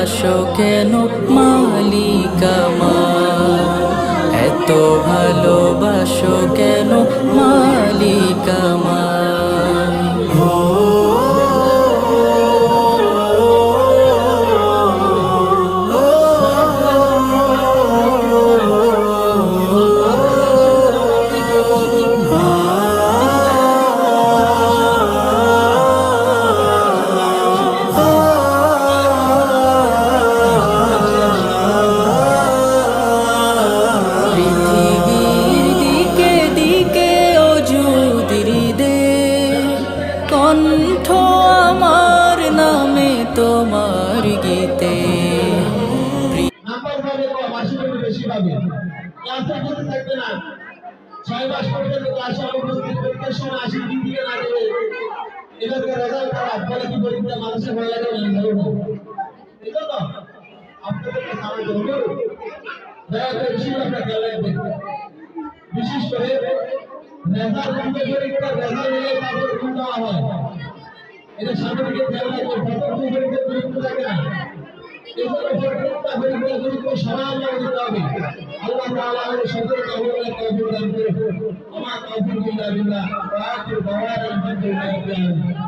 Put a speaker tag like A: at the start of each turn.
A: ভালোবাসো কেন মালিক আমার, এত ভালোবাসো কেন মালিক আমার। পৃথিবীর দিকে দিকে অযুদির দে, কণ্ঠ আমার নামে তোমার গীতে।
B: নাম্বার পাবে কম, 80 বেশি পাবে, ক্লাসে কিছু থাকবে না। 6 মাস পর্যন্ত ক্লাসে অনুপস্থিত, পরীক্ষার সময় 80 দিন দিয়ে না দেবে, এদেরকে রেজাল্ট খারাপ বলে কি পরীক্ষা মানুষের ভালো লাগে না, এই জন্য আপনাদেরকে সাহায্য করবো, দয়া করে বেশি আপনার খেয়াল রাখবেন। বিশেষ করে রেজাল্ট বন্ধ পরীক্ষার রেজাল্ট নিয়ে তারপর ঘুম দেওয়া হয়, এটা সামনে দিকে খেয়াল রাখবেন। প্রথম পরীক্ষার গুরুত্ব থাকে না, প্রত্যেকটা পরীক্ষার গুরুত্ব সমান দিতে হবে। আল্লাহ তাআলা আমাদের সকলকে আমলের তৌফিক দান করুন। ওয়া মা তাওফীক ইল্লা বিল্লাহ, ওয়া আখিরু দাওয়ানা আলহামদুলিল্লাহি রাব্বিল আলামিন।